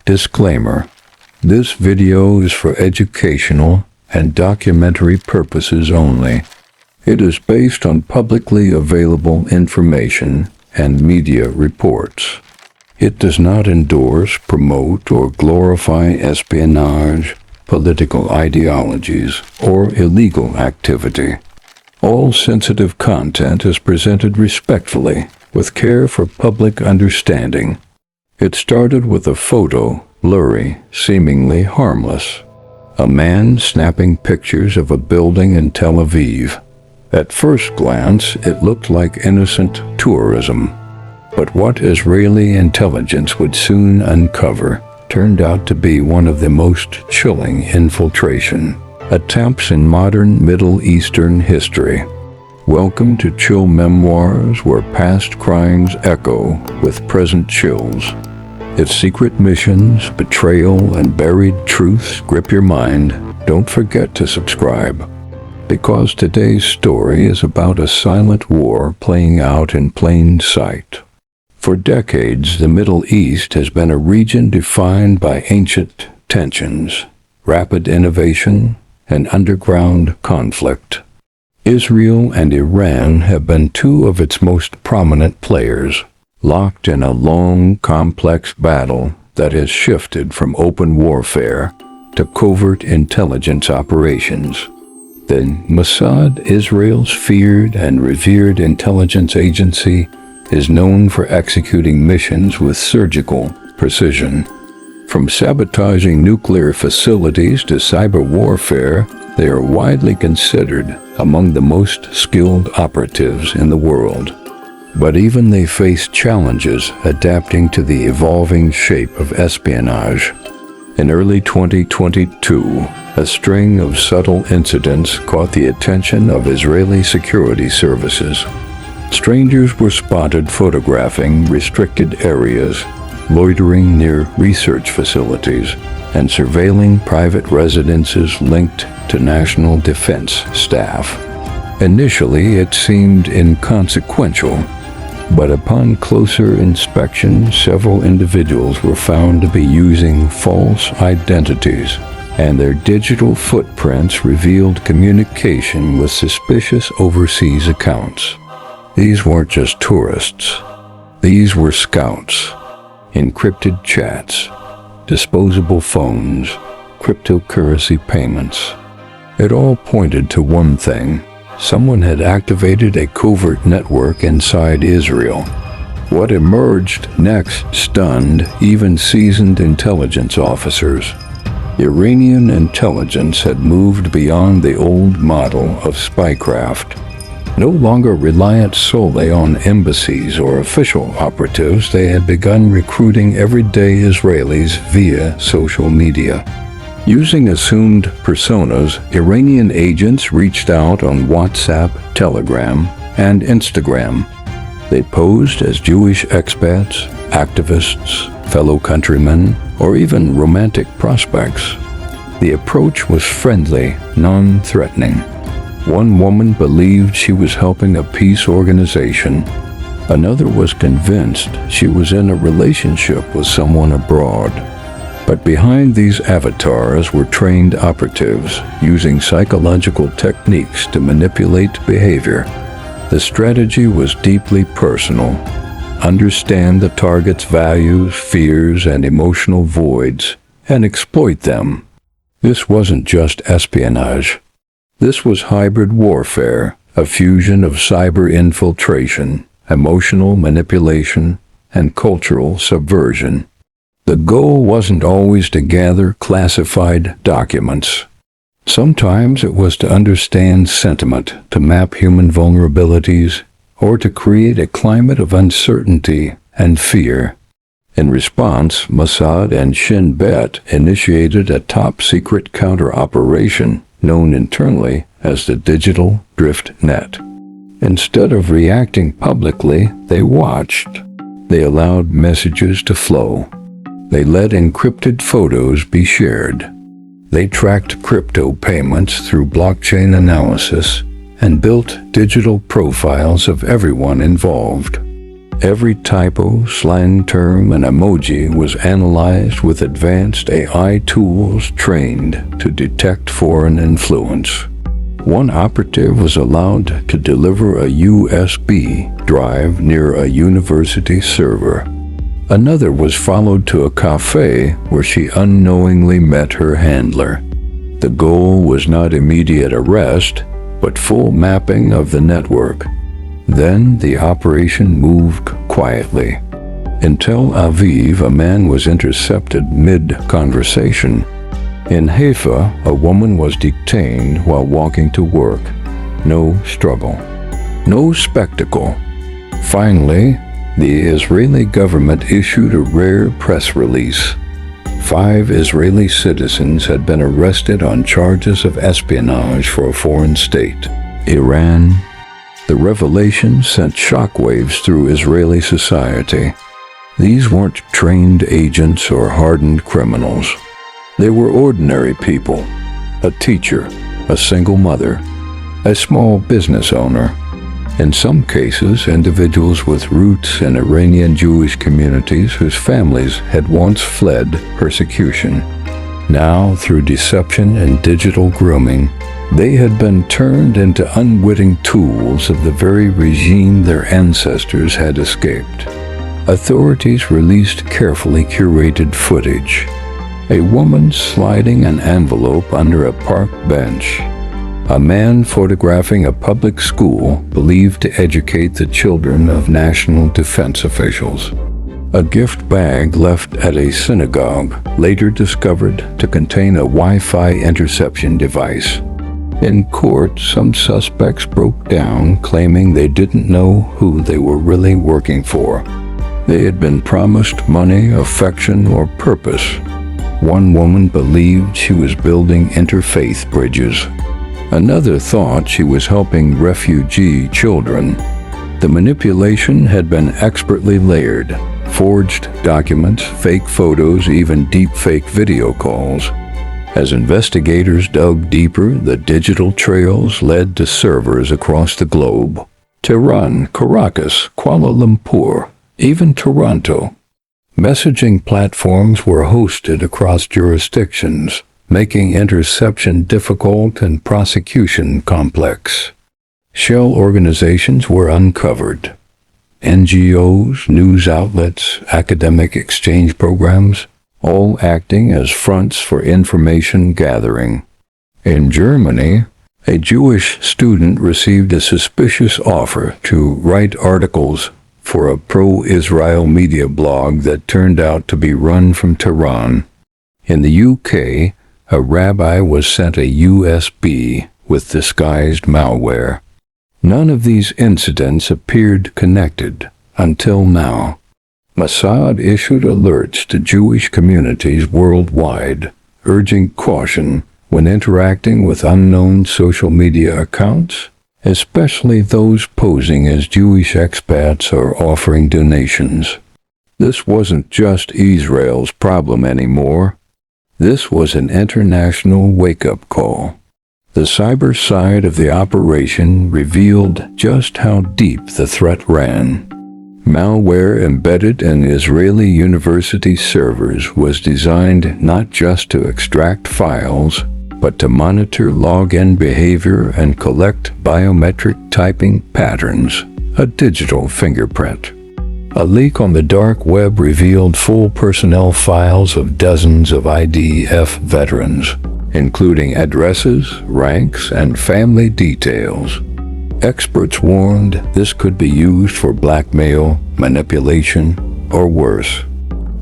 Disclaimer: this video is for educational and documentary purposes only. It is based on publicly available information and media reports. It does not endorse, promote, or glorify espionage, political ideologies, or illegal activity. All sensitive content is presented respectfully, with care for public understanding. It started with a photo, blurry, seemingly harmless. A man snapping pictures of a building in Tel Aviv. At first glance, it looked like innocent tourism. But what Israeli intelligence would soon uncover turned out to be one of the most chilling infiltration attempts in modern Middle Eastern history. Welcome to Chill Memoirs, where past crimes echo with present chills. Its secret missions, betrayal, and buried truths grip your mind. Don't forget to subscribe, because today's story is about a silent war playing out in plain sight. For decades, the Middle East has been a region defined by ancient tensions, rapid innovation, and underground conflict. Israel and Iran have been two of its most prominent players, locked in a long, complex battle that has shifted from open warfare to covert intelligence operations. The Mossad, Israel's feared and revered intelligence agency, is known for executing missions with surgical precision. From sabotaging nuclear facilities to cyber warfare, they are widely considered among the most skilled operatives in the world. But even they face challenges adapting to the evolving shape of espionage. In early 2022, a string of subtle incidents caught the attention of Israeli security services. Strangers were spotted photographing restricted areas, loitering near research facilities, and surveilling private residences linked to national defense staff. Initially, it seemed inconsequential, but upon closer inspection, several individuals were found to be using false identities, and their digital footprints revealed communication with suspicious overseas accounts. These weren't just tourists. These were scouts, encrypted chats, disposable phones, cryptocurrency payments. It all pointed to one thing: someone had activated a covert network inside Israel. What emerged next stunned even seasoned intelligence officers. Iranian intelligence had moved beyond the old model of spycraft. No longer reliant solely on embassies or official operatives, they had begun recruiting everyday Israelis via social media. Using assumed personas, Iranian agents reached out on WhatsApp, Telegram, and Instagram. They posed as Jewish expats, activists, fellow countrymen, or even romantic prospects. The approach was friendly, non-threatening. One woman believed she was helping a peace organization. Another was convinced she was in a relationship with someone abroad. But behind these avatars were trained operatives using psychological techniques to manipulate behavior. The strategy was deeply personal. Understand the target's values, fears, and emotional voids, and exploit them. This wasn't just espionage. This was hybrid warfare, a fusion of cyber infiltration, emotional manipulation, and cultural subversion. The goal wasn't always to gather classified documents. Sometimes it was to understand sentiment, to map human vulnerabilities, or to create a climate of uncertainty and fear. In response, Mossad and Shin Bet initiated a top-secret counter-operation known internally as the Digital Drift Net. Instead of reacting publicly, they watched. They allowed messages to flow. They let encrypted photos be shared. They tracked crypto payments through blockchain analysis and built digital profiles of everyone involved. Every typo, slang term, and emoji was analyzed with advanced AI tools trained to detect foreign influence. One operative was allowed to deliver a USB drive near a university server. Another was followed to a cafe where she unknowingly met her handler. The goal was not immediate arrest, but full mapping of the network. Then the operation moved quietly. In Tel Aviv, a man was intercepted mid-conversation. In Haifa, a woman was detained while walking to work. No struggle. No spectacle. Finally, the Israeli government issued a rare press release. 5 Israeli citizens had been arrested on charges of espionage for a foreign state, Iran. The revelation sent shockwaves through Israeli society. These weren't trained agents or hardened criminals. They were ordinary people: a teacher, a single mother, a small business owner. In some cases, individuals with roots in Iranian Jewish communities whose families had once fled persecution. Now, through deception and digital grooming, they had been turned into unwitting tools of the very regime their ancestors had escaped. Authorities released carefully curated footage. A woman sliding an envelope under a park bench. A man photographing a public school believed to educate the children of national defense officials. A gift bag left at a synagogue, later discovered to contain a Wi-Fi interception device. In court, some suspects broke down, claiming they didn't know who they were really working for. They had been promised money, affection, or purpose. One woman believed she was building interfaith bridges. Another thought she was helping refugee children. The manipulation had been expertly layered: forged documents, fake photos, even deep-fake video calls. As investigators dug deeper, the digital trails led to servers across the globe: Tehran, Caracas, Kuala Lumpur, even Toronto. Messaging platforms were hosted across jurisdictions, making interception difficult and prosecution complex. Shell organizations were uncovered. NGOs, news outlets, academic exchange programs, all acting as fronts for information gathering. In Germany, a Jewish student received a suspicious offer to write articles for a pro-Israel media blog that turned out to be run from Tehran. In the UK, a rabbi was sent a USB with disguised malware. None of these incidents appeared connected until now. Mossad issued alerts to Jewish communities worldwide, urging caution when interacting with unknown social media accounts, especially those posing as Jewish expats or offering donations. This wasn't just Israel's problem anymore. This was an international wake-up call. The cyber side of the operation revealed just how deep the threat ran. Malware embedded in Israeli university servers was designed not just to extract files, but to monitor login behavior and collect biometric typing patterns, a digital fingerprint. A leak on the dark web revealed full personnel files of dozens of IDF veterans, including addresses, ranks, and family details. Experts warned this could be used for blackmail, manipulation, or worse.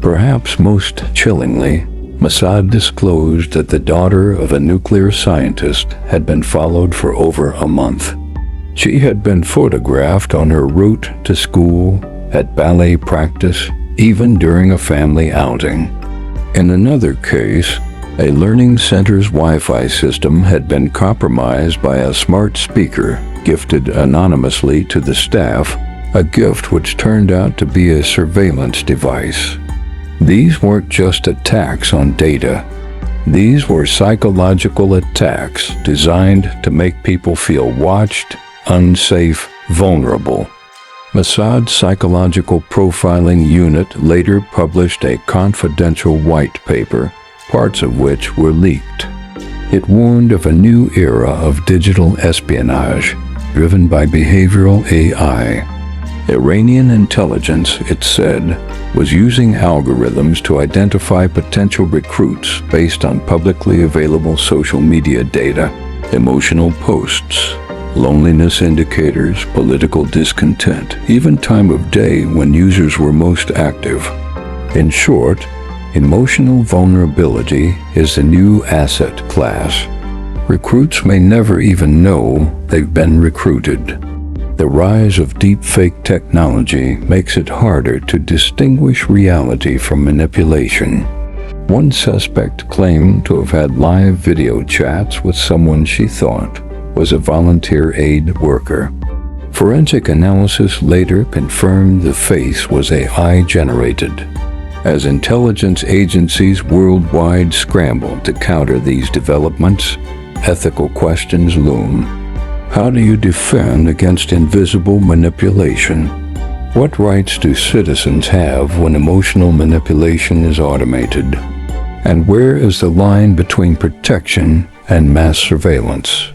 Perhaps most chillingly, Mossad disclosed that the daughter of a nuclear scientist had been followed for over a month. She had been photographed on her route to school, at ballet practice, even during a family outing. In another case, a learning center's Wi-Fi system had been compromised by a smart speaker gifted anonymously to the staff, a gift which turned out to be a surveillance device. These weren't just attacks on data. These were psychological attacks designed to make people feel watched, unsafe, vulnerable. Mossad's psychological profiling unit later published a confidential white paper, parts of which were leaked. It warned of a new era of digital espionage, driven by behavioral AI. Iranian intelligence, it said, was using algorithms to identify potential recruits based on publicly available social media data, emotional posts, loneliness indicators, political discontent, even time of day when users were most active. In short, emotional vulnerability is the new asset class. Recruits may never even know they've been recruited. The rise of deepfake technology makes it harder to distinguish reality from manipulation. One suspect claimed to have had live video chats with someone she thought was a volunteer aid worker. Forensic analysis later confirmed the face was AI-generated. As intelligence agencies worldwide scramble to counter these developments, ethical questions loom. How do you defend against invisible manipulation? What rights do citizens have when emotional manipulation is automated? And where is the line between protection and mass surveillance?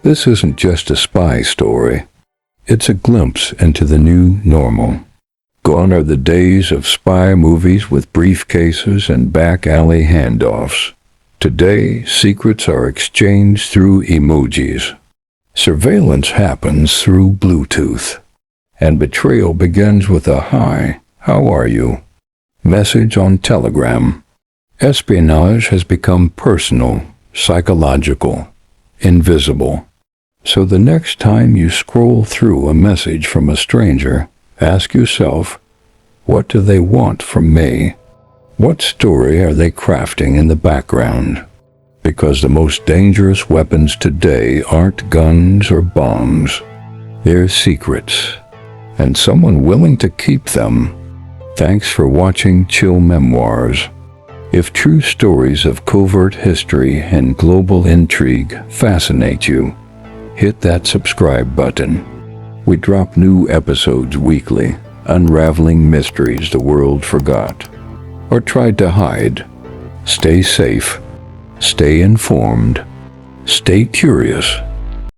This isn't just a spy story. It's a glimpse into the new normal. Gone are the days of spy movies with briefcases and back-alley handoffs. Today, secrets are exchanged through emojis. Surveillance happens through Bluetooth. And betrayal begins with a "Hi, how are you?" message on Telegram. Espionage has become personal, psychological, invisible. So the next time you scroll through a message from a stranger, ask yourself, what do they want from me? What story are they crafting in the background? Because the most dangerous weapons today aren't guns or bombs. They're secrets, and someone willing to keep them. Thanks for watching Chill Memoirs. If true stories of covert history and global intrigue fascinate you, hit that subscribe button. We drop new episodes weekly, unraveling mysteries the world forgot or tried to hide. Stay safe, stay informed, stay curious.